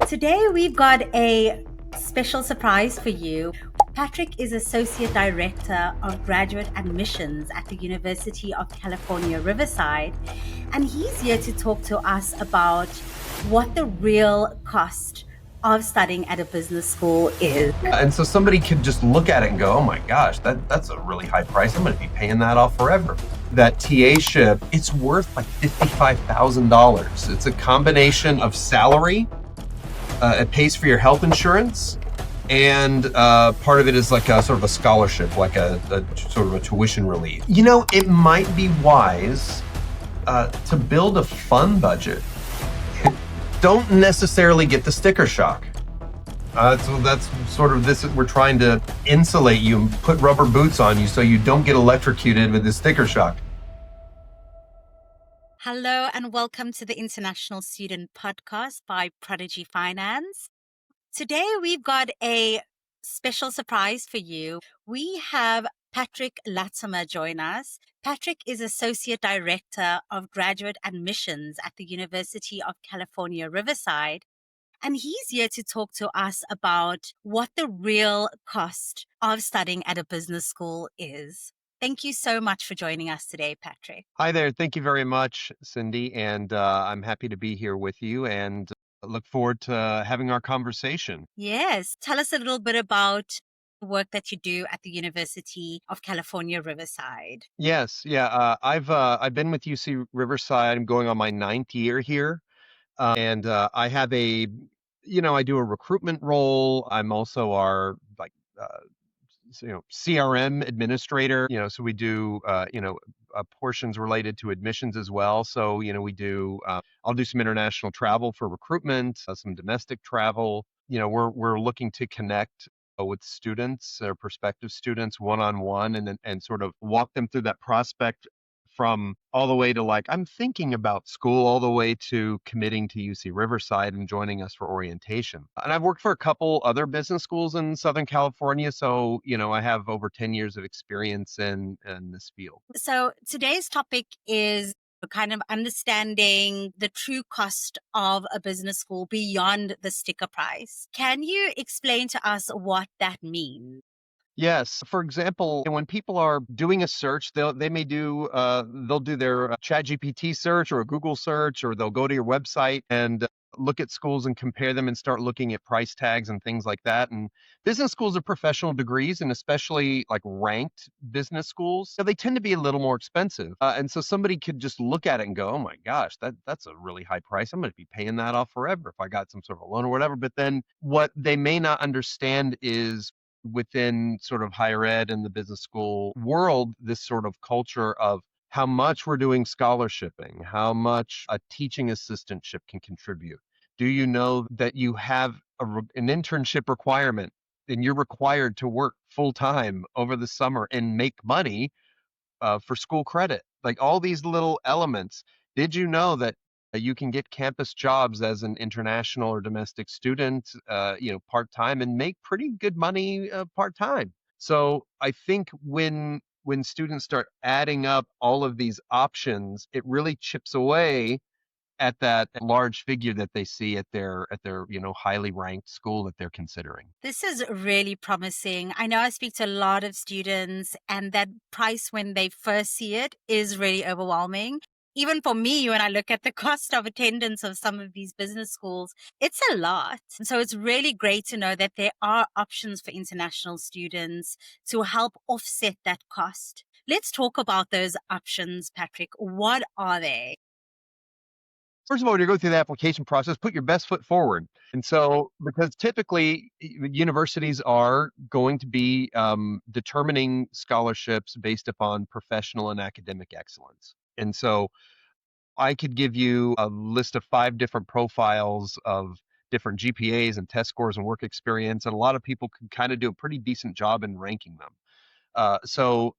Today we've got a special surprise for you. Patrick is Associate Director of Graduate Admissions at the University of California, Riverside, and he's here to talk to us about what the real cost of studying at a business school is. And so somebody could just look at it and go, oh my gosh, that's a really high price. I'm going to be paying that off forever. That TA-ship, it's worth like $55,000. It's a combination of salary, it pays for your health insurance, and part of it is like a sort of a scholarship, like a sort of a tuition relief. You know, it might be wise to build a fun budget. Don't necessarily get the sticker shock. So that's sort of this, we're trying to insulate you and put rubber boots on you so you don't get electrocuted with the sticker shock. Hello and welcome to the International Student Podcast by Prodigy Finance. Today we've got a special surprise for you. We have Patrick Latimer join us. Patrick is Associate Director of Graduate Admissions at the University of California, Riverside. And he's here to talk to us about what the real cost of studying at a business school is. Thank you so much for joining us today, Patrick. Hi there. Thank you very much, Cyndi. And I'm happy to be here with you and look forward to having our conversation. Yes. Tell us a little bit about the work that you do at the University of California, Riverside. Yes. Yeah. I've been with UC Riverside. I'm going on my 9th year here. And I have I do a recruitment role. I'm also our CRM administrator, so we do, portions related to admissions as well. So, I'll do some international travel for recruitment, some domestic travel. We're looking to connect with students or prospective students one-on-one and sort of walk them through that prospect from all the way to like, I'm thinking about school, all the way to committing to UC Riverside and joining us for orientation. And I've worked for a couple other business schools in Southern California. So, I have over 10 years of experience in this field. So today's topic is kind of understanding the true cost of a business school beyond the sticker price. Can you explain to us what that means? Yes. For example, when people are doing a search, they'll do their ChatGPT search or a Google search, or they'll go to your website and look at schools and compare them and start looking at price tags and things like that. And business schools are professional degrees, and especially like ranked business schools, they tend to be a little more expensive. And so somebody could just look at it and go, oh my gosh, that's a really high price. I'm going to be paying that off forever if I got some sort of a loan or whatever. But then what they may not understand is within sort of higher ed and the business school world, this sort of culture of how much we're doing scholarshiping, how much a teaching assistantship can contribute. Do you know that you have an internship requirement and you're required to work full time over the summer and make money for school credit? Like all these little elements. Did you know that you can get campus jobs as an international or domestic student, part-time and make pretty good money part-time? So I think when students start adding up all of these options, it really chips away at that large figure that they see at their highly ranked school that they're considering. This is really promising. I know I speak to a lot of students, and that price when they first see it is really overwhelming. Even for me, when I look at the cost of attendance of some of these business schools, it's a lot. So it's really great to know that there are options for international students to help offset that cost. Let's talk about those options, Patrick. What are they? First of all, when you go through the application process, put your best foot forward. And so, because typically universities are going to be determining scholarships based upon professional and academic excellence. And so I could give you a list of 5 different profiles of different GPAs and test scores and work experience. And a lot of people can kind of do a pretty decent job in ranking them. So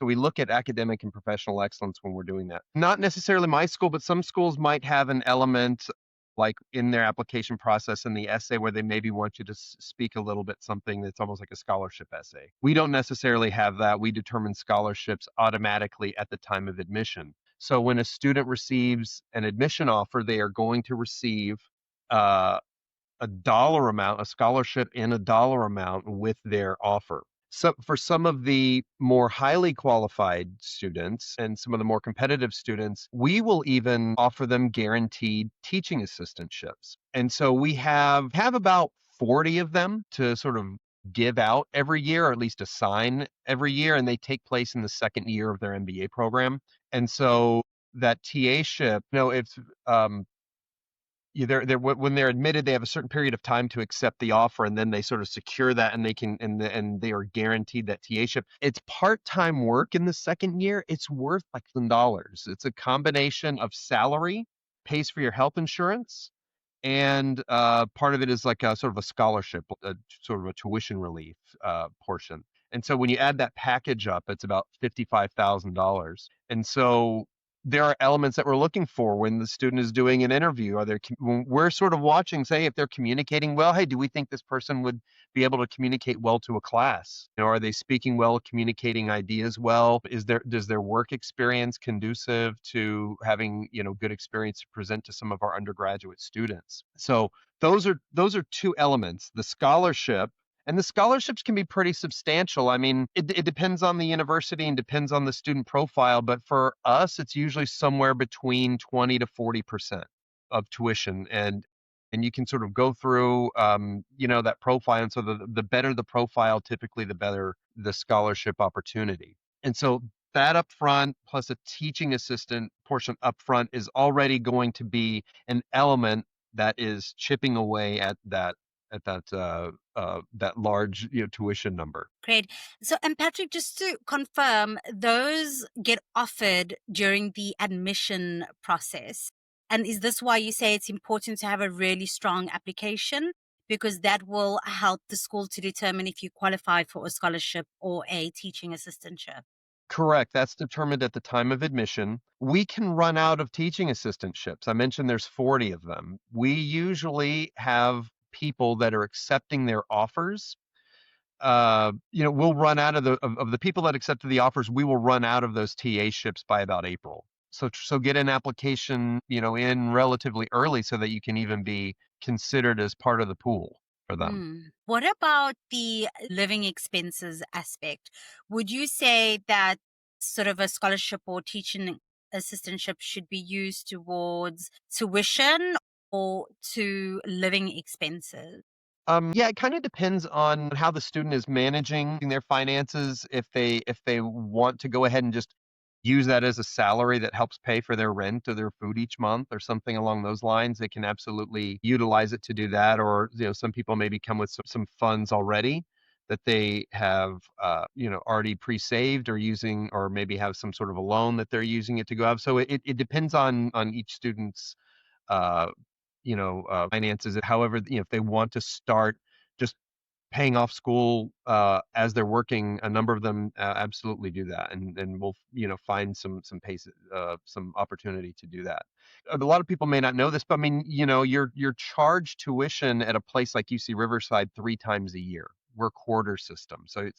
we look at academic and professional excellence when we're doing that. Not necessarily my school, but some schools might have an element like in their application process in the essay where they maybe want you to speak a little bit something that's almost like a scholarship essay. We don't necessarily have that. We determine scholarships automatically at the time of admission. So when a student receives an admission offer, they are going to receive a dollar amount, a scholarship in a dollar amount with their offer. So for some of the more highly qualified students and some of the more competitive students, we will even offer them guaranteed teaching assistantships. And so we have about 40 of them to sort of give out every year, or at least assign every year, and they take place in the second year of their MBA program. And so that TA-ship, if they're when they're admitted, they have a certain period of time to accept the offer, and then they sort of secure that, and and they are guaranteed that TA-ship. It's part-time work in the second year. It's worth like $1,000. It's a combination of salary, pays for your health insurance, and part of it is like a sort of a scholarship, sort of a tuition relief portion. And so when you add that package up, it's about $55,000. And so there are elements that we're looking for when the student is doing an interview. When we're sort of watching, say, if they're communicating well. Hey, do we think this person would be able to communicate well to a class? Are they speaking well, communicating ideas well? Does their work experience conducive to having, good experience to present to some of our undergraduate students? So those are two elements. The scholarship, and the scholarships can be pretty substantial. I mean, it depends on the university and depends on the student profile, but for us, it's usually somewhere between 20 to 40% of tuition. And you can sort of go through, that profile. And so the better the profile, typically the better the scholarship opportunity. And so that upfront plus a teaching assistant portion upfront is already going to be an element that is chipping away at that large, tuition number. Great. So, and Patrick, just to confirm, those get offered during the admission process. And is this why you say it's important to have a really strong application? Because that will help the school to determine if you qualify for a scholarship or a teaching assistantship. Correct. That's determined at the time of admission. We can run out of teaching assistantships. I mentioned there's 40 of them. We usually have people that are accepting their offers. We'll run out of the people that accepted the offers. We will run out of those TA ships by about April. So get an application, in relatively early so that you can even be considered as part of the pool for them. What about the living expenses aspect? Would you say that sort of a scholarship or teaching assistantship should be used towards tuition or to living expenses? Yeah, it kind of depends on how the student is managing their finances. If they want to go ahead and just use that as a salary that helps pay for their rent or their food each month or something along those lines, they can absolutely utilize it to do that. Or, some people maybe come with some funds already that they have, already pre-saved or using, or maybe have some sort of a loan that they're using it to go out. So it depends on each student's uh, finances. However, if they want to start just paying off school as they're working, a number of them absolutely do that, and we'll find some pace, some opportunity to do that. A lot of people may not know this, but I mean, you're charged tuition at a place like UC Riverside 3 times a year. We're quarter system, so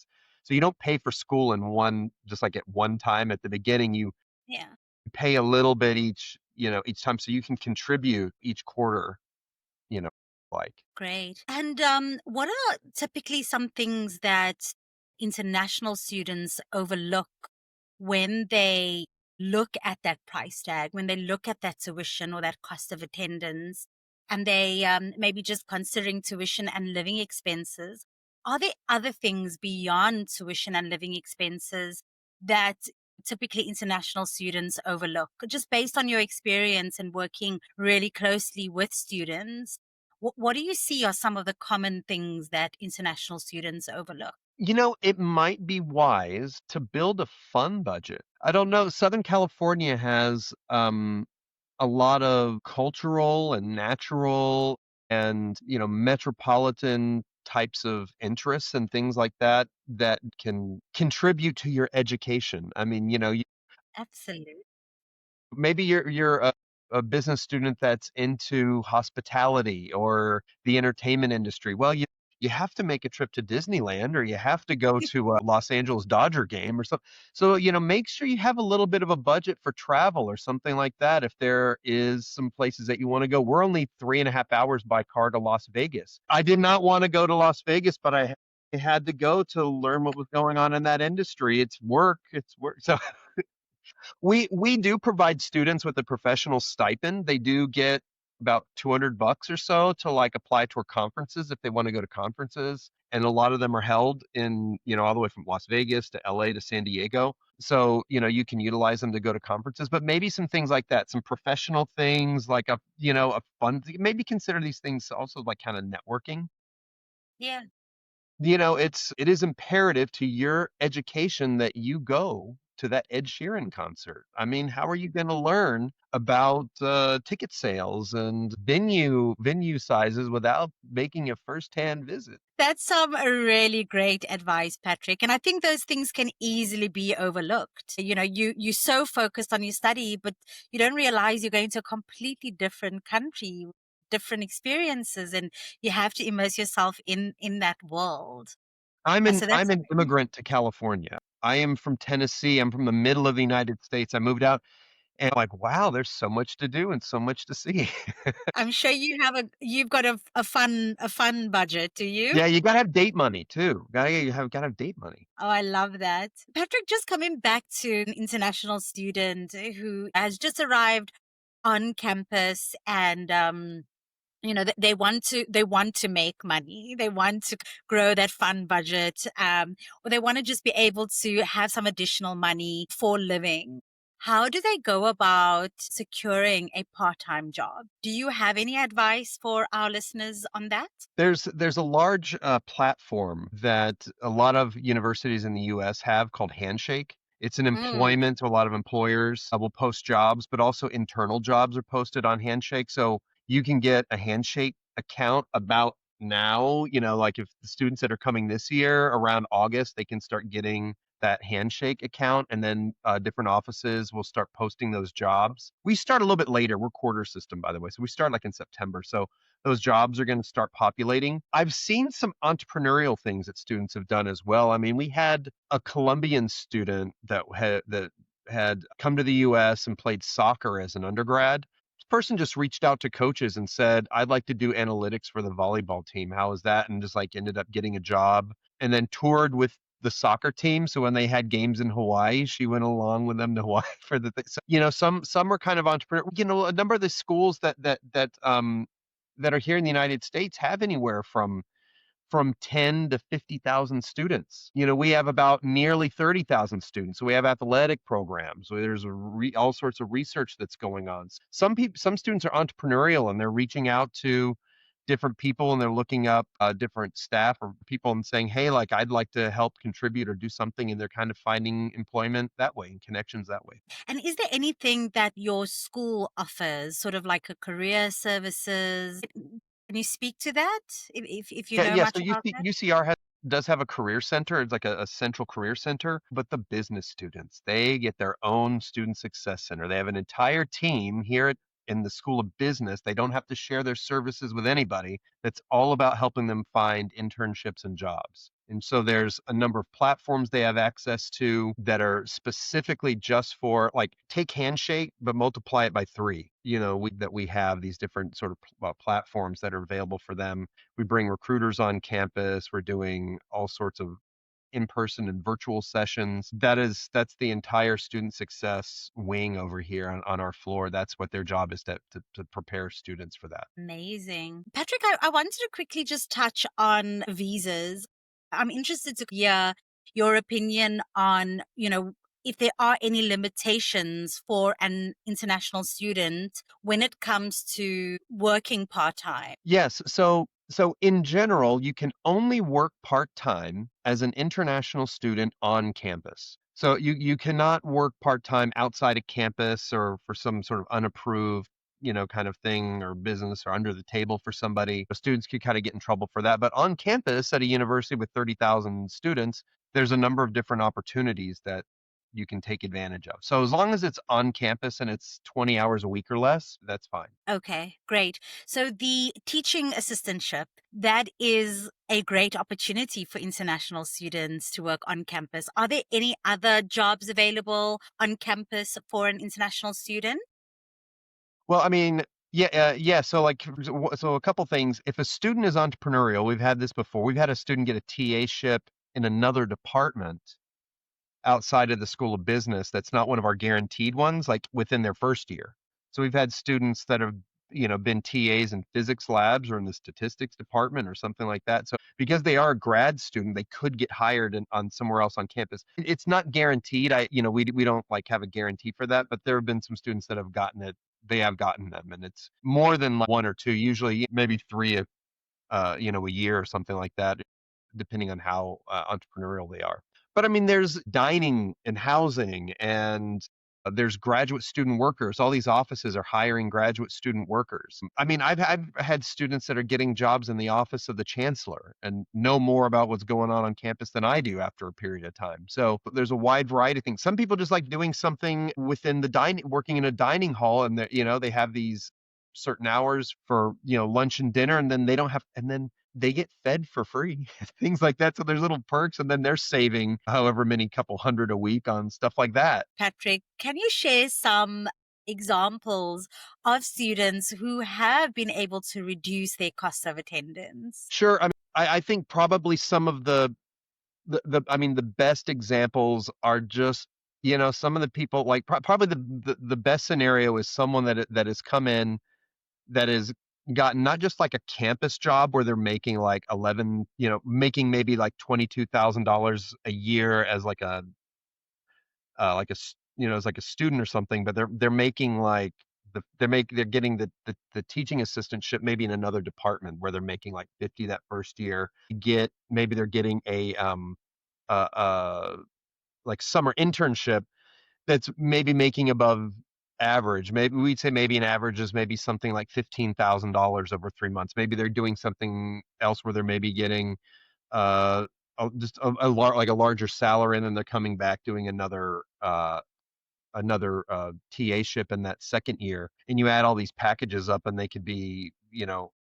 you don't pay for school in one, just like at one time at the beginning. You Yeah. pay a little bit each time, so you can contribute each quarter, you know, like. Great. And what are typically some things that international students overlook when they look at that price tag, when they look at that tuition or that cost of attendance, and they maybe just considering tuition and living expenses? Are there other things beyond tuition and living expenses that typically international students overlook? Just based on your experience and working really closely with students, what do you see are some of the common things that international students overlook? It might be wise to build a fun budget. I don't know. Southern California has a lot of cultural and natural and metropolitan types of interests and things like that that can contribute to your education. I mean, Absolutely. maybe you're a business student that's into hospitality or the entertainment industry. Well, you have to make a trip to Disneyland or you have to go to a Los Angeles Dodger game or something. So, make sure you have a little bit of a budget for travel or something like that if there is some places that you want to go. We're only 3.5 hours by car to Las Vegas. I did not want to go to Las Vegas, but I had to go to learn what was going on in that industry. It's work. It's work. So we do provide students with a professional stipend. They do get about $200 or so to like apply toward conferences if they want to go to conferences. And a lot of them are held in, all the way from Las Vegas to LA to San Diego. So, you can utilize them to go to conferences, but maybe some things like that, some professional things like a fun, maybe consider these things also like kind of networking. Yeah. It is imperative to your education that you go to that Ed Sheeran concert. I mean, how are you going to learn about ticket sales and venue sizes without making a firsthand visit? That's some really great advice, Patrick. And I think those things can easily be overlooked. You're so focused on your study, but you don't realize you're going to a completely different country, different experiences, and you have to immerse yourself in that world. So I'm that's an immigrant to California. I am from Tennessee. I'm from the middle of the United States. I moved out and I'm like, wow, there's so much to do and so much to see. I'm sure you've got a fun budget, do you? Yeah, you gotta have date money too. Gotta have date money. Oh, I love that. Patrick, just coming back to an international student who has just arrived on campus and they want to make money, they want to grow that fund budget, or they want to just be able to have some additional money for living. How do they go about securing a part-time job? Do you have any advice for our listeners on that? There's a large platform that a lot of universities in the US have called Handshake. It's an Mm. employment, so a lot of employers will post jobs, but also internal jobs are posted on Handshake. So you can get a Handshake account about now, like if the students that are coming this year around August, they can start getting that Handshake account, and then different offices will start posting those jobs. We start a little bit later. We're quarter system, by the way. So we start like in September. So those jobs are going to start populating. I've seen some entrepreneurial things that students have done as well. I mean, we had a Colombian student that had come to the US and played soccer as an undergrad. This person just reached out to coaches and said, "I'd like to do analytics for the volleyball team. How is that?" And just like ended up getting a job and then toured with the soccer team. So when they had games in Hawaii, she went along with them to Hawaii for the thing. So, some are kind of entrepreneur. A number of the schools that are here in the United States have anywhere from 10 to 50,000 students. We have about nearly 30,000 students. So we have athletic programs. So there's all sorts of research that's going on. Some students are entrepreneurial and they're reaching out to different people and they're looking up different staff or people and saying, hey, like I'd like to help contribute or do something. And they're kind of finding employment that way and connections that way. And is there anything that your school offers, sort of like a career services? Can you speak to that if you Yeah, know yeah. So much about that? UCR does have a career center. It's like a central career center, but the business students, they get their own student success center. They have an entire team here in the School of Business. They don't have to share their services with anybody. That's all about helping them find internships and jobs. And so there's a number of platforms they have access to that are specifically just for like take Handshake, but multiply it by three. That we have these different sort of platforms that are available for them. We bring recruiters on campus. We're doing all sorts of in-person and virtual sessions. That's the entire student success wing over here on our floor. That's what their job is to prepare students for that. Amazing. Patrick, I wanted to quickly just touch on visas. I'm interested to hear your opinion on, if there are any limitations for an international student when it comes to working part-time. Yes. So in general, you can only work part-time as an international student on campus. So you cannot work part-time outside of campus or for some sort of unapproved, kind of thing or business or under the table for somebody. Students could kind of get in trouble for that. But on campus at a university with 30,000 students, there's a number of different opportunities you can take advantage of. So as long as it's on campus and it's 20 hours a week or less, that's fine. Okay, great. So the teaching assistantship, that is a great opportunity for international students to work on campus. Are there any other jobs available on campus for an international student? Well, I mean, yeah, yeah. So so a couple things. If a student is entrepreneurial, we've had this before. We've had a student get a TA-ship in another department outside of the School of Business that's not one of our guaranteed ones, like within their first year. So we've had students that have, been TAs in physics labs or in the statistics department or something like that. So because they are a grad student, they could get hired on somewhere else on campus. It's not guaranteed. We don't like have a guarantee for that, but there have been some students that have gotten it. They have gotten them, and it's more than like one or two. Usually, maybe three, a year or something like that, depending on how entrepreneurial they are. But I mean, there's dining and housing, and there's graduate student workers. All these offices are hiring graduate student workers. I mean, I've had students that are getting jobs in the office of the chancellor and know more about what's going on campus than I do after a period of time. So there's a wide variety of things. Some people just like doing something within the dining, working in a dining hall, and they have these certain hours for lunch and dinner, and then they don't have, and then they get fed for free, things like that. So there's little perks, and then they're saving however many couple hundred a week on stuff like that. Patrick, can you share some examples of students who have been able to reduce their cost of attendance? Sure. I mean, I think probably some of I mean, the best examples are just, some of the people like probably the best scenario is someone that has come in that has gotten not just like a campus job where they're making like 11, making maybe like $22,000 a year as as like a student or something, but they're making like they're getting the teaching assistantship maybe in another department where they're making like 50 that first year. Maybe they're getting a uh, uh like summer internship that's maybe making above average. Maybe we'd say maybe an average is maybe something like $15,000 over 3 months. Maybe they're doing something else where they're maybe getting uh just like a larger salary, and then they're coming back doing another TA ship in that second year, and you add all these packages up, and they could be,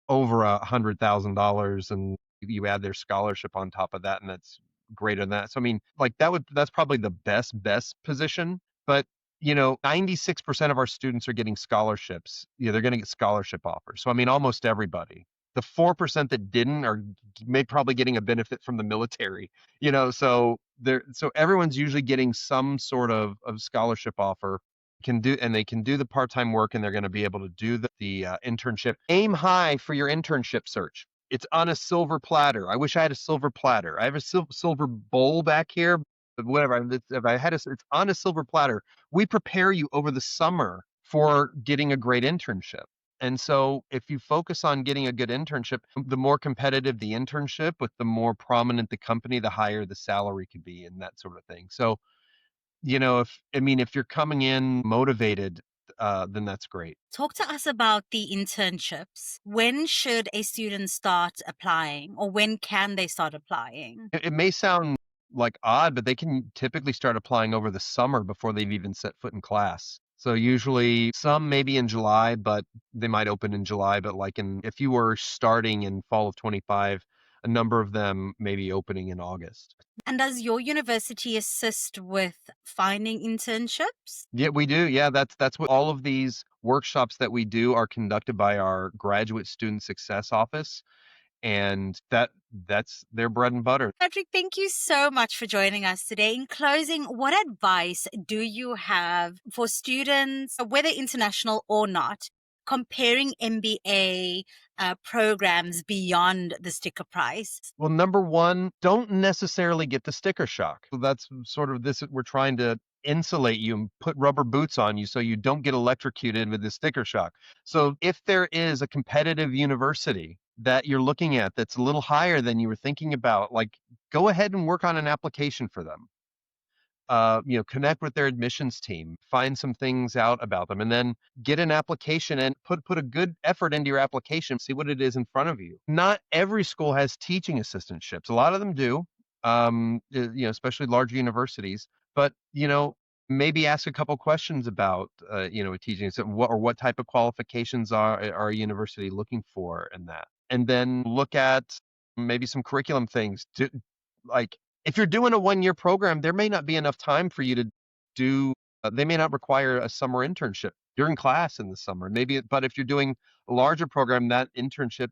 over $100,000, and you add their scholarship on top of that, and that's greater than that. So I mean, like that's probably the best position. But 96% of our students are getting scholarships. They're going to get scholarship offers. So I mean, almost everybody. The 4% that didn't are probably getting a benefit from the military, so everyone's usually getting some sort of scholarship offer, and they can do the part-time work, and they're going to be able to do the internship. Aim high for your internship search. It's on a silver platter. I wish I had a silver platter. I have a silver bowl back here, but whatever. If I had it's on a silver platter. We prepare you over the summer for getting a great internship. And so if you focus on getting a good internship, the more competitive the internship, with the more prominent the company, the higher the salary could be, and that sort of thing. So, if you're coming in motivated, then that's great. Talk to us about the internships. When should a student start applying, or when can they start applying? It may sound like odd, but they can typically start applying over the summer before they've even set foot in class. So usually some maybe in July, but they might open in July. But if you were starting in fall of 25, a number of them may be opening in August. And does your university assist with finding internships? Yeah, we do. Yeah, that's what all of these workshops that we do are conducted by our graduate student success office, and that's their bread and butter. Patrick, thank you so much for joining us today. In closing, what advice do you have for students, whether international or not, comparing MBA programs beyond the sticker price? Well, number one, don't necessarily get the sticker shock. That's sort of this. We're trying to insulate you and put rubber boots on you so you don't get electrocuted with the sticker shock. So if there is a competitive university that you're looking at that's a little higher than you were thinking about, like, go ahead and work on an application for them. Connect with their admissions team, find some things out about them, and then get an application and put a good effort into your application. See what it is in front of you. Not every school has teaching assistantships. A lot of them do, especially larger universities. but, maybe ask a couple questions about, teaching. So what type of qualifications are a university looking for in that? And then look at maybe some curriculum things. Like, if you're doing a one-year program, there may not be enough time for you to do they may not require a summer internship during class in the summer. But if you're doing a larger program, that internship,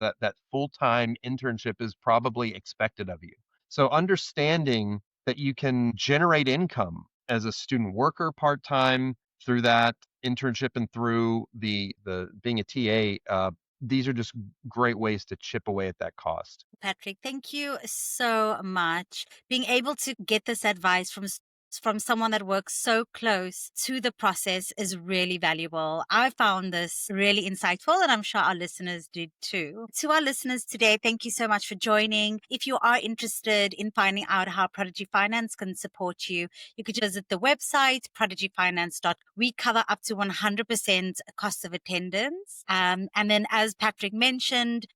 that full-time internship is probably expected of you. So understanding that you can generate income as a student worker part-time through that internship and through the being a TA, these are just great ways to chip away at that cost. Patrick, thank you so much. Being able to get this advice from someone that works so close to the process is really valuable. I found this really insightful, and I'm sure our listeners did too. To our listeners today, thank you so much for joining. If you are interested in finding out how Prodigy Finance can support you, you could visit the website prodigyfinance.com. We cover up to 100% cost of attendance. And then, as Patrick mentioned,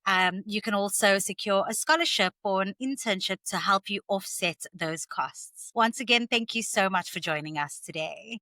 you can also secure a scholarship or an internship to help you offset those costs. Once again, thank you so much for joining us today.